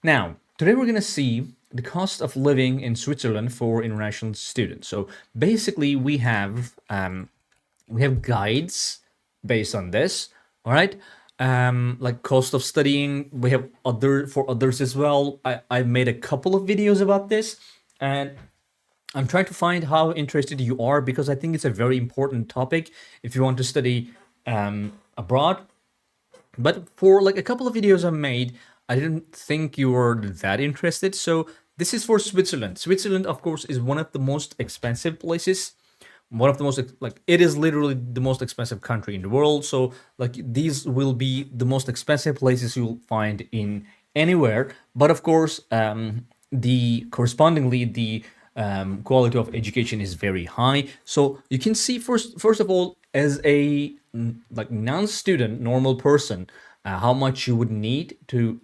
Now, today we're going to see the cost of living in Switzerland for international students. So basically, we have guides based on this. All right, like cost of studying. We have other for others as well. I've made a couple of videos about this, and I'm trying to find how interested you are because I think it's a very important topic if you want to study abroad. But for like a couple of videos I made, I didn't think you were that interested. So this is for Switzerland. Switzerland, of course, is one of the most expensive places. One of the most like it is literally the most expensive country in the world. So like these will be the most expensive places you'll find in anywhere. But of course, the correspondingly the quality of education is very high. So you can see first of all, as a like non-student normal person, how much you would need to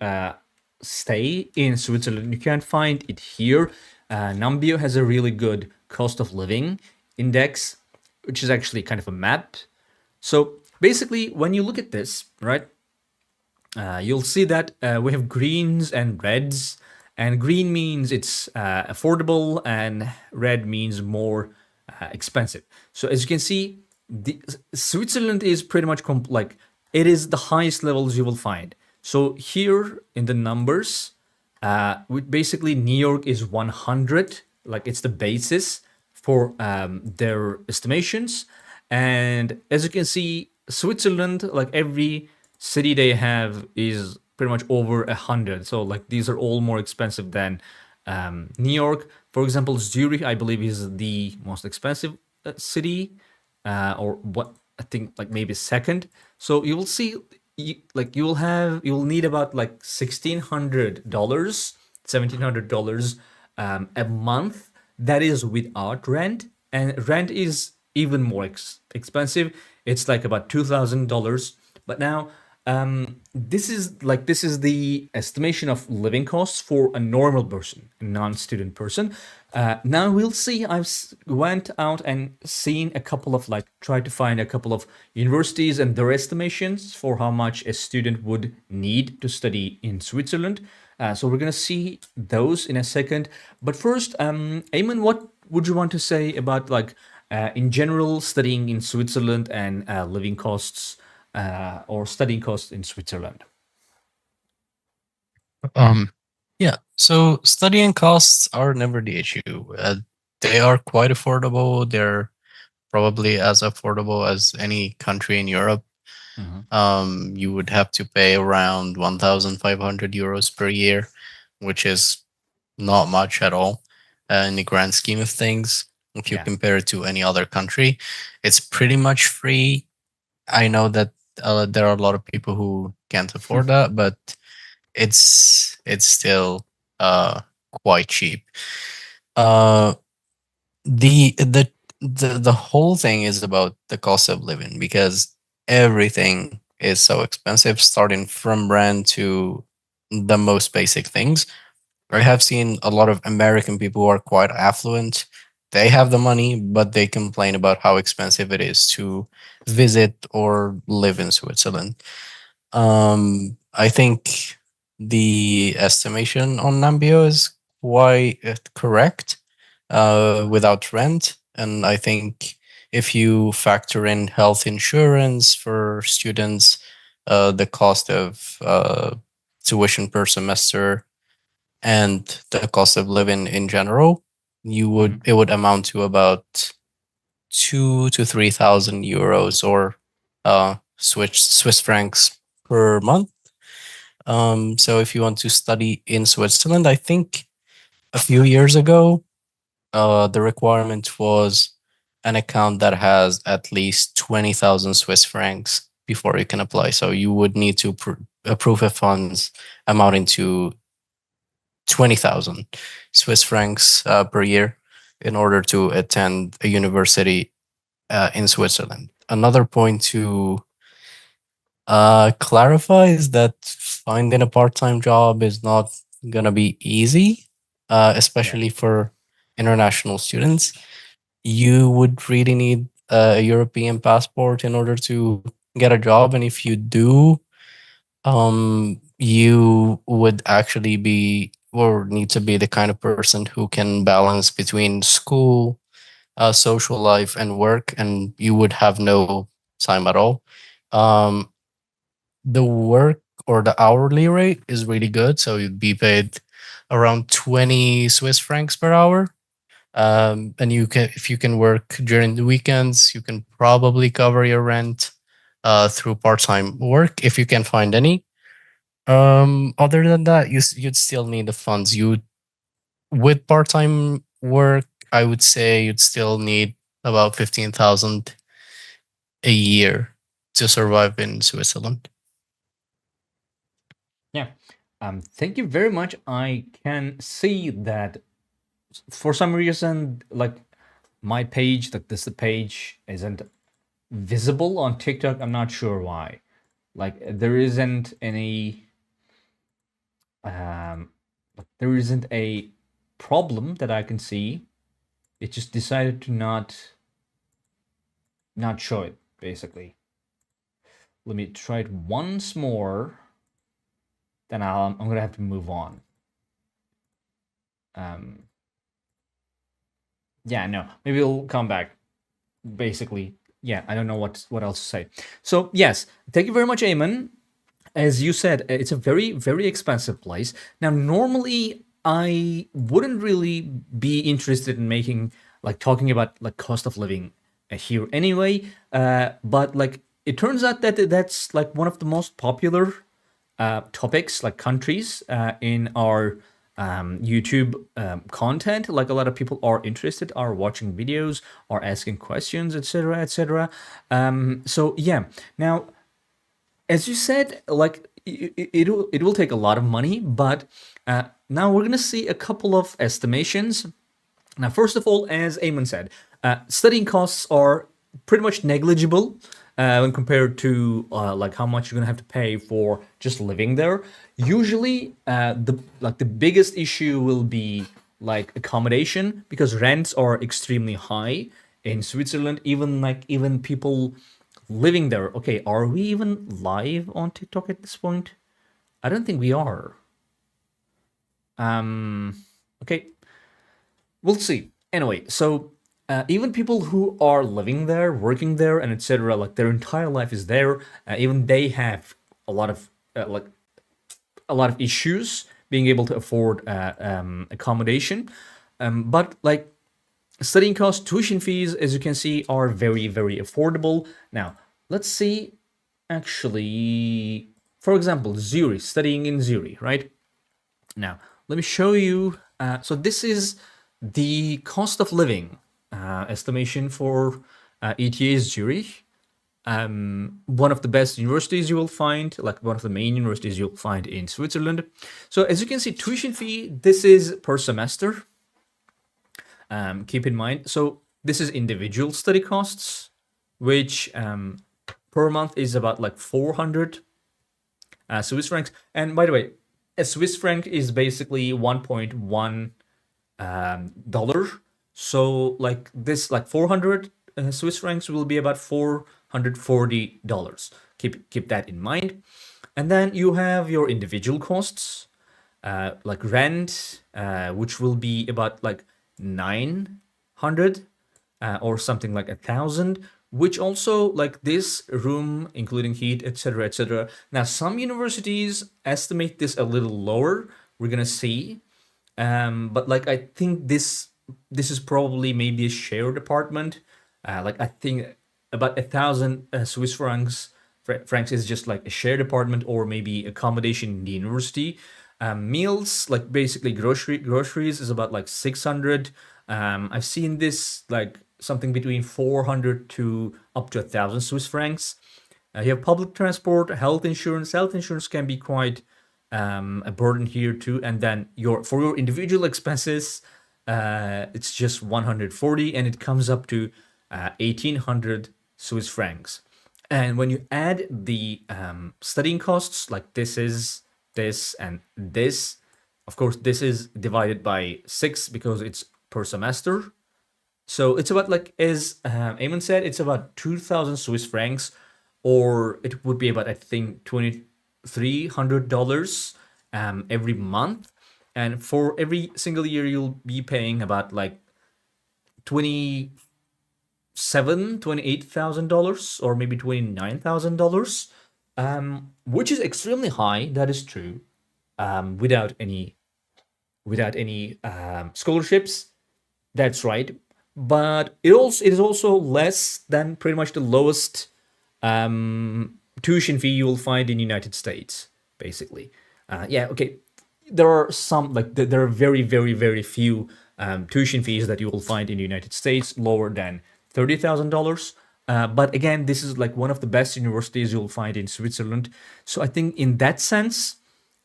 stay in Switzerland. You can't find it here. Nambio has a really good cost of living index, which is actually kind of a map. So basically, when you look at this, right, you'll see that we have greens and reds, and green means it's affordable, and red means more expensive. So as you can see, Switzerland is pretty much like it is the highest levels you will find. So here in the numbers, basically New York is 100, like it's the basis for their estimations. And as you can see, Switzerland, like every city they have is pretty much over 100. So like these are all more expensive than New York. For example, Zurich, I believe, is the most expensive city, or what I think like maybe second. So you will see, you'll need about like $1,600, $1,700 a month. That is without rent, and rent is even more expensive. It's like about $2,000. But now, this is the estimation of living costs for a normal person, a non-student person. Now we'll see. Went out and seen a couple of like tried to find a couple of universities and their estimations for how much a student would need to study in Switzerland. So we're gonna see those in a second. But first, Eamon, what would you want to say about like in general studying in Switzerland and living costs or studying costs in Switzerland? Um, yeah, so studying costs are never the issue. They are quite affordable. They're probably as affordable as any country in Europe. Hmm. You would have to pay around 1,500 euros per year, which is not much at all in the grand scheme of things. If you Yeah. compare it to any other country, it's pretty much free. I know that there are a lot of people who can't afford that, but it's still uh quite cheap. Uh the the the whole thing is about the cost of living because everything is so expensive, starting from rent to the most basic things. I have seen a lot of American people who are quite affluent. They have the money, but they complain about how expensive it is to visit or live in Switzerland. I think the estimation on Nambio is quite correct without rent. And I think if you factor in health insurance for students, the cost of tuition per semester, and the cost of living in general, Hmm. it would amount to about 2 to 3,000 euros or Swiss francs per month. So if you want to study in Switzerland, I think a few years ago, the requirement was an account that has at least 20,000 Swiss francs before you can apply. So you would need to approve a funds amounting to 20,000 Swiss francs per year in order to attend a university in Switzerland. Another point to clarify is that finding a part-time job is not gonna be easy, Yeah. especially for international students. You would really need a European passport in order to get a job, and if you do, you would actually be or need to be the kind of person who can balance between school, social life, and work, and you would have no time at all. Um, the work or the hourly rate is really good, so you'd be paid around 20 Swiss francs per hour. And you can, if you can work during the weekends, you can probably cover your rent through part-time work if you can find any. Other than that, you'd still need the funds. You with part-time work, I would say you'd still need about 15,000 a year to survive in Switzerland. Yeah. Thank you very much. I can see that for some reason, like my page, like this page isn't visible on TikTok. I'm not sure why. Like there isn't any like there isn't a problem that I can see. It just decided to not show it basically. Let me try it once more. Then I'm gonna have to move on. Um, yeah, no, maybe it'll come back. Basically, yeah, I don't know what else to say. So yes, thank you very much, Eamon. As you said, it's a very expensive place. Now, normally I wouldn't really be interested in making like talking about like cost of living here anyway. But like it turns out that that's like one of the most popular topics, like countries in our YouTube content. Like a lot of people are interested, are watching videos, are asking questions, etc., etc. So yeah, now as you said, like it will take a lot of money, but now we're gonna see a couple of estimations. Now, first of all, as Eamon said, studying costs are pretty much negligible when compared to like how much you're gonna have to pay for just living there. Usually, the biggest issue will be like accommodation because rents are extremely high in Switzerland. Even people living there. Okay, are we even live on TikTok at this point? I don't think we are. Okay, we'll see. Anyway, so even people who are living there, working there, and etc., like their entire life is there, even they have a lot of like a lot of issues being able to afford accommodation. But like studying costs, tuition fees, as you can see, are very affordable. Now, let's see. Actually, for example, Zurich, studying in Zurich, right? Now, let me show you. So this is the cost of living estimation for ETH Zurich. One of the best universities you will find, like one of the main universities you'll find in Switzerland. So as you can see, tuition fee, this is per semester. Keep in mind, so this is individual study costs, which per month is about like 400 Swiss francs. And by the way, a Swiss franc is basically 1.1 dollar. So like this, like 400 Swiss francs will be about $440. Keep that in mind. And then you have your individual costs, like rent, which will be about like 900 or something like 1,000, which also like this room including heat, etc., etc. Now some universities estimate this a little lower, we're gonna see, but like I think this is probably maybe a shared apartment. Like I think about 1,000 Swiss francs is just like a shared apartment or maybe accommodation in the university. Meals, like basically groceries, is about like 600. I've seen this like something between 400 to up to 1,000 Swiss francs. You have public transport, health insurance. Health insurance can be quite a burden here too. And then for your individual expenses, it's just 140, and it comes up to 1,800 Swiss francs. And when you add the studying costs, like this and this, of course, this is divided by 6 because it's per semester. So it's about like, as Eamon said, it's about 2,000 Swiss francs, or it would be about, I think, 20. $300 every month, and for every single year you'll be paying about like 28,000 dollars or maybe $29,000, which is extremely high. That is true. Without any scholarships, that's right. But it is also less than pretty much the lowest tuition fee you will find in the United States, basically. Yeah, okay. There are some, like, there are very, very, very few tuition fees that you will find in the United States lower than $30,000. But again, this is like one of the best universities you'll find in Switzerland. So I think in that sense,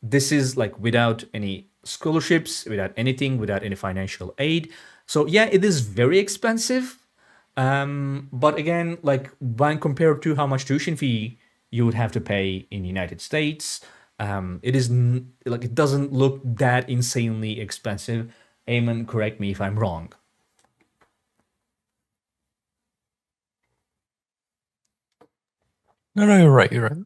this is like without any scholarships, without anything, without any financial aid. So yeah, it is very expensive. But again, like when compared to how much tuition fee you would have to pay in the United States, like it doesn't look that insanely expensive. Eamon, correct me if I'm wrong. No, you're right. You're right.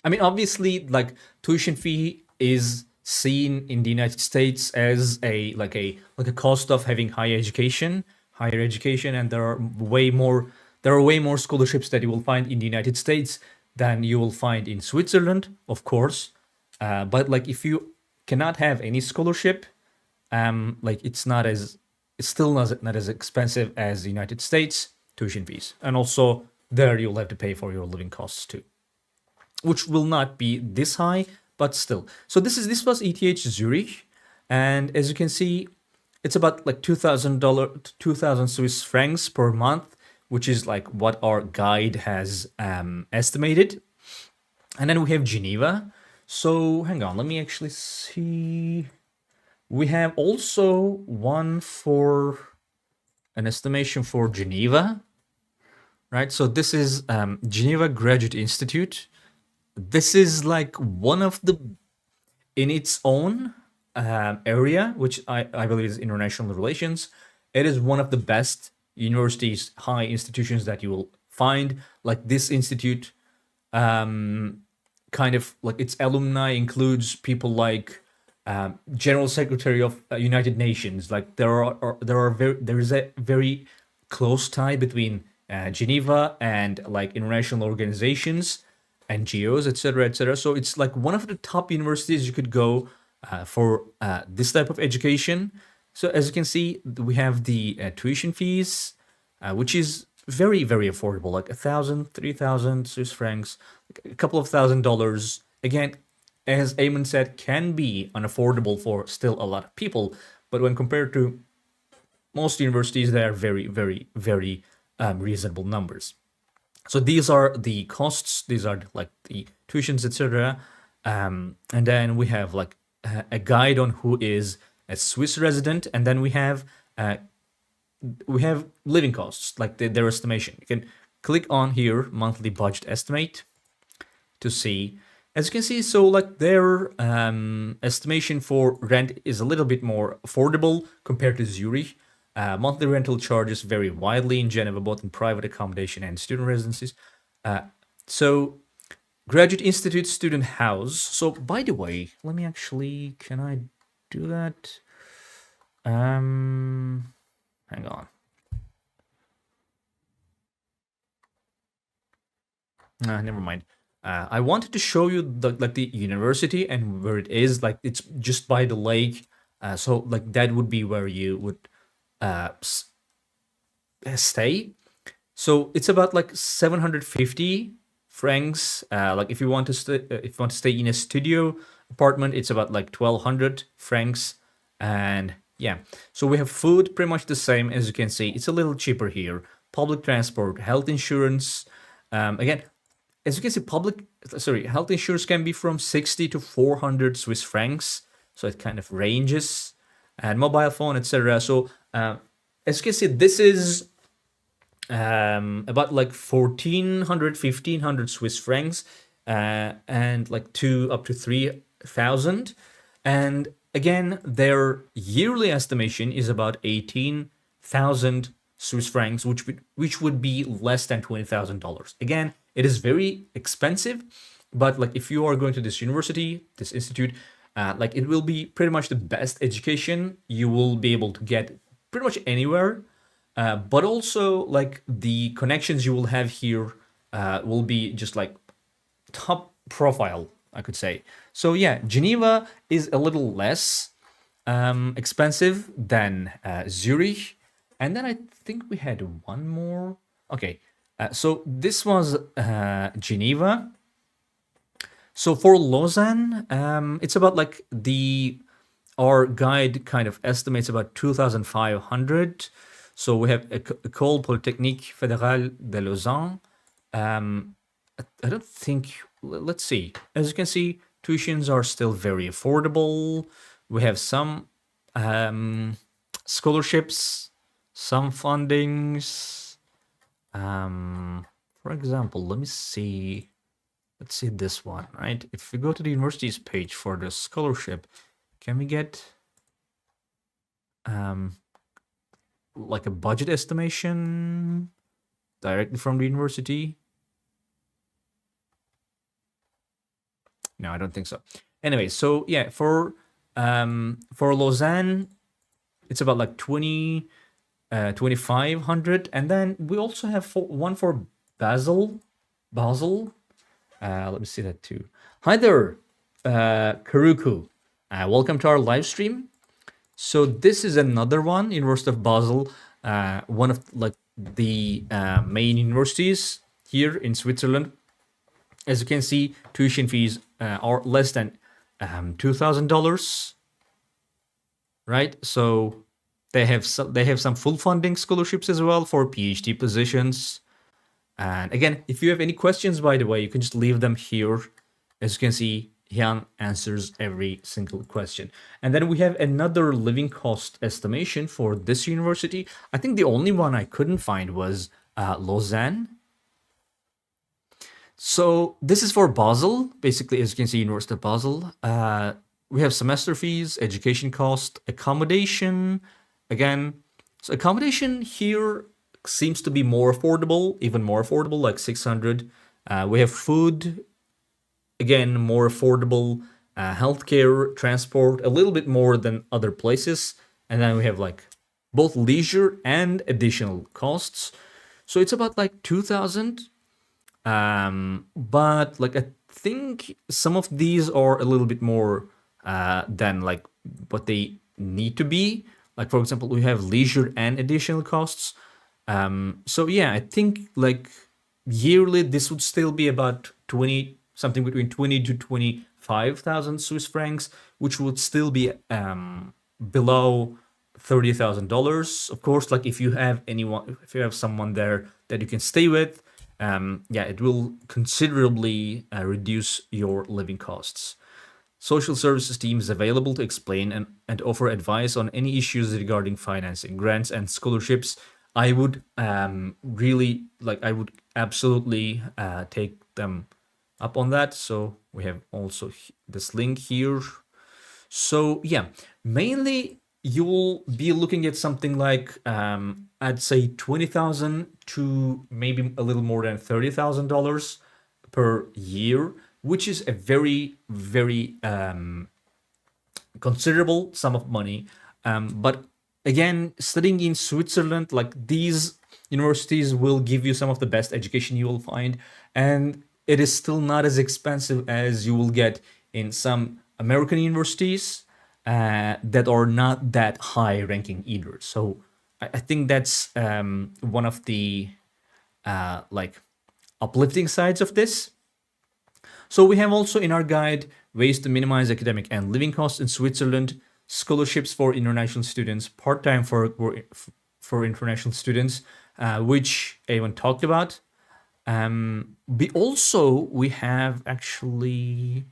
I mean, obviously, like tuition fee is seen in the United States as a cost of having higher education, and there are way more scholarships that you will find in the United States than you will find in Switzerland, of course. But like if you cannot have any scholarship, like it's still not as expensive as the United States tuition fees, and also there you'll have to pay for your living costs too, which will not be this high, but still. So this was ETH Zurich, and as you can see, it's about like $2,000, 2,000 Swiss francs per month, which is like what our guide has estimated. And then we have Geneva. So hang on, let me actually see. We have also one for an estimation for Geneva, right? So this is Geneva Graduate Institute. This is like one of the, in its own area, which I believe is international relations. It is one of the best universities, high institutions that you will find. Like this institute, kind of like its alumni includes people like General Secretary of United Nations. Like there is a very close tie between Geneva and like international organizations, NGOs, etc., etc. So it's like one of the top universities you could go for this type of education. So as you can see, we have the tuition fees, which is very, very affordable, like 1,000, 3,000 Swiss francs, like a couple of $1,000. Again, as Eamon said, can be unaffordable for still a lot of people, but when compared to most universities, they are very, very, very reasonable numbers. So these are the costs. These are like the tuitions, etc. And then we have like a guide on who is a Swiss resident, and then we have living costs, like their estimation. You can click on here, monthly budget estimate, to see. As you can see, so like their estimation for rent is a little bit more affordable compared to Zurich. Monthly rental charges vary widely in Geneva, both in private accommodation and student residences. So, Graduate Institute Student House. So, by the way, let me actually, can I do that? Hang on. Never mind. I wanted to show you the university and where it is. Like it's just by the lake. So like that would be where you would stay. So it's about like 750 francs. Like if you want to stay in a studio apartment, it's about like 1,200 francs. And yeah, so we have food pretty much the same. As you can see, it's a little cheaper here. Public transport, health insurance. Again, as you can see, health insurance can be from 60 to 400 Swiss francs. So it kind of ranges. And mobile phone, etc. So as you can see, this is about like 1,400, 1,500 Swiss francs, and like up to 3,000. And again, their yearly estimation is about 18,000 Swiss francs, which would be less than $20,000. Again, it is very expensive, But like if you are going to this university, this institute, like it will be pretty much the best education you will be able to get pretty much anywhere. But also like the connections you will have here will be just like top profile, I could say. So yeah, Geneva is a little less expensive than Zurich. And then I think we had one more. Okay, so this was Geneva. So for Lausanne, it's about like our guide kind of estimates about 2,500. So we have École Polytechnique Fédérale de Lausanne. I don't think. Let's see. As you can see, tuitions are still very affordable. We have some scholarships, some fundings. For example, let me see. Let's see this one, right? If we go to the university's page for the scholarship, can we get like a budget estimation directly from the university? No, I don't think so. Anyway, so yeah, for Lausanne, it's about like 2,500, and then we also have one for Basel. Let me see that too. Hi there, Karuku. Welcome to our live stream. So this is another one, University of Basel, one of like the main universities here in Switzerland. As you can see, tuition fees are less than $2,000, right? So they have some full funding scholarships as well for PhD positions. And again, if you have any questions, by the way, you can just leave them here. As you can see, Hyun answers every single question. And then we have another living cost estimation for this university. I think the only one I couldn't find was Lausanne. So this is for Basel. Basically, as you can see, University of Basel. We have semester fees, education cost, accommodation. Again, so accommodation here seems to be more affordable, even more affordable, like 600. We have food, again, more affordable. Healthcare, transport, a little bit more than other places. And then we have like both leisure and additional costs. So it's about like 2,000. But like I think some of these are a little bit more than like what they need to be. Like for example, we have leisure and additional costs. So yeah, I think like yearly this would still be about 20, something between 20 to 25,000 Swiss francs, which would still be below $30,000. Of course, like if you have someone there that you can stay with, yeah, it will considerably reduce your living costs. Social services team is available to explain and offer advice on any issues regarding financing, grants, and scholarships. I would I would absolutely take them up on that. So we have also this link here. So yeah, mainly you will be looking at something like I'd say 20,000 to maybe a little more than $30,000 per year, which is a very, very considerable sum of money. But again, studying in Switzerland, like these universities will give you some of the best education you will find, and it is still not as expensive as you will get in some American universities that are not that high ranking either. So I think that's one of the like uplifting sides of this. So we have also in our guide ways to minimize academic and living costs in Switzerland, scholarships for international students, part-time for international students, which Avon talked about. We have actually,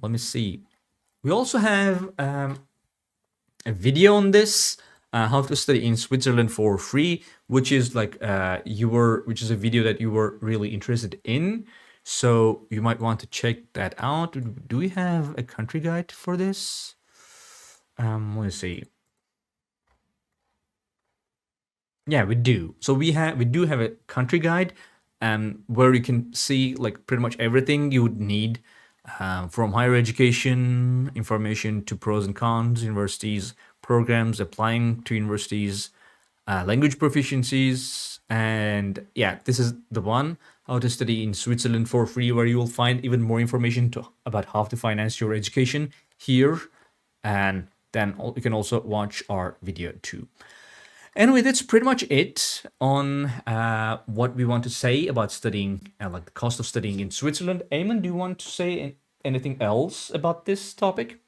let me see. We also have a video on this, how to study in Switzerland for free, which is like which is a video that you were really interested in. So you might want to check that out. Do we have a country guide for this? Let me see. Yeah, we do. So we do have a country guide. where you can see like pretty much everything you would need, from higher education information to pros and cons, universities, programs, applying to universities, language proficiencies, and yeah, this is the one, how to study in Switzerland for free, where you will find even more information about how to finance your education here. And then you can also watch our video too. Anyway, that's pretty much it on what we want to say about studying, like the cost of studying in Switzerland. Eamon, do you want to say anything else about this topic?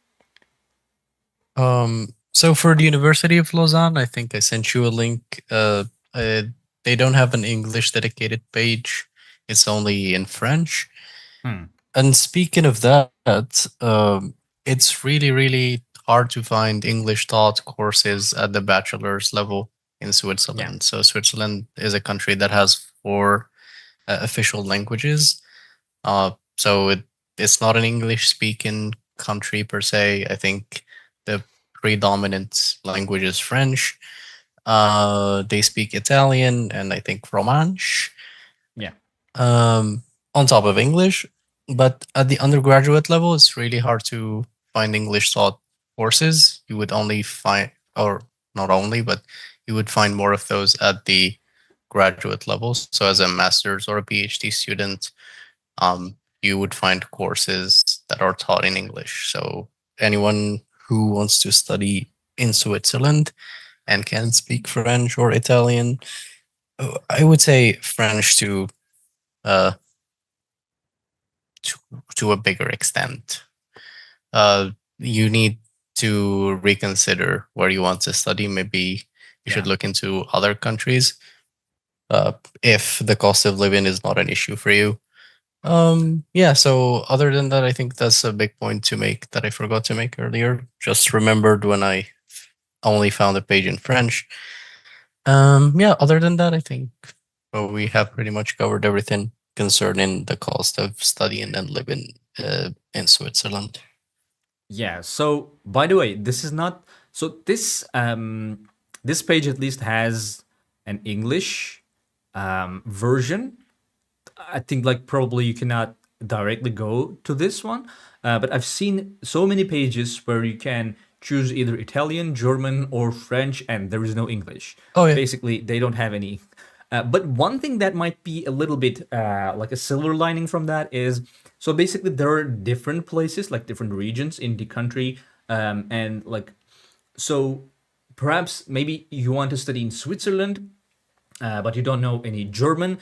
So for the University of Lausanne, I think I sent you a link. They don't have an English dedicated page. It's only in French. Hmm. And speaking of that, it's really, really hard to find English taught courses at the bachelor's level in Yeah. Switzerland. So Switzerland is a country that has four official languages. So it's not an English speaking country per se. I think the predominant language is French. They speak Italian and I think Romansh, Yeah. on top of English. But at the undergraduate level, it's really hard to find English taught courses. You would only find, or not only, but you would find more of those at the graduate levels. So as a master's or a PhD student, you would find courses that are taught in English. So anyone who wants to study in Switzerland and can speak French or Italian, I would say French uh, to to a bigger extent. You need to reconsider where you want to study. Maybe you should Yeah. look into other countries if the cost of living is not an issue for you. Yeah, so other than that, I think that's a big point to make that I forgot to make earlier. Just remembered when I only found a page in French. Yeah, other than that, I think we have pretty much covered everything concerning the cost of studying and living in Switzerland. Yeah. So, by the way, this is not, so this page at least has an English version. I think like probably you cannot directly go to this one, but I've seen so many pages where you can choose either Italian, German, or French, and there is no English. Oh yeah. Basically, they don't have any. But one thing that might be a little bit like a silver lining from that is, so basically there are different places, like different regions in the country, and like, so perhaps maybe you want to study in Switzerland, but you don't know any German.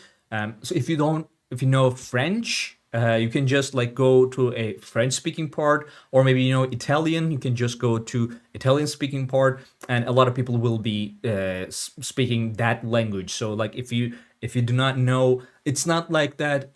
So if you know French, you can just like go to a French speaking part, or maybe you know Italian, you can just go to Italian speaking part, and a lot of people will be speaking that language. So like if you do not know, it's not like that.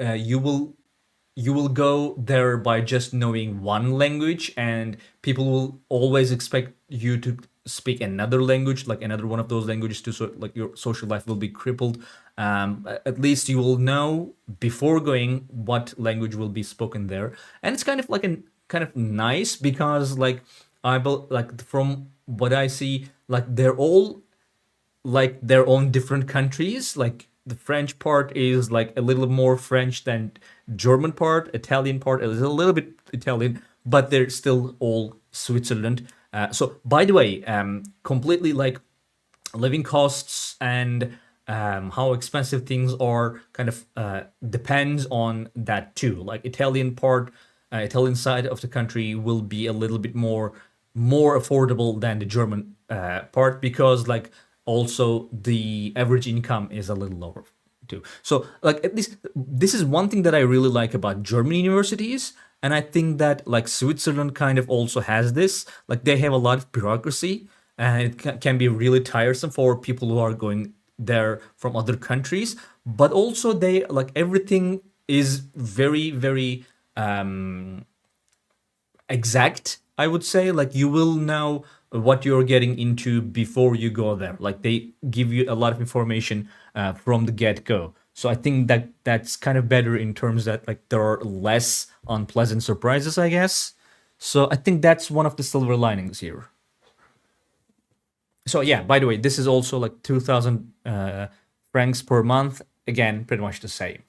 You will go there by just knowing one language, and people will always expect you to speak another language, like another one of those languages, to so like your social life will be crippled. At least you will know before going what language will be spoken there, and it's kind of like an kind of nice, because like like from what I see, like they're all like their own different countries. Like the French part is like a little more French than German part. Italian part is a little bit Italian, but they're still all Switzerland. So by the way, completely like living costs and how expensive things are kind of depends on that too. Like Italian side of the country will be a little bit more affordable than the German part, because like also the average income is a little lower too. So like at least this is one thing that I really like about German universities, and I think that like Switzerland kind of also has this. Like they have a lot of bureaucracy, and it can be really tiresome for people who are going there from other countries. But also they like everything is very exact, I would say. Like you will know what you're getting into before you go there. Like they give you a lot of information from the get-go. So I think that that's kind of better in terms that like there are less unpleasant surprises, I guess. So I think that's one of the silver linings here. So yeah, by the way, this is also like 2,000 francs per month. again, pretty much the same.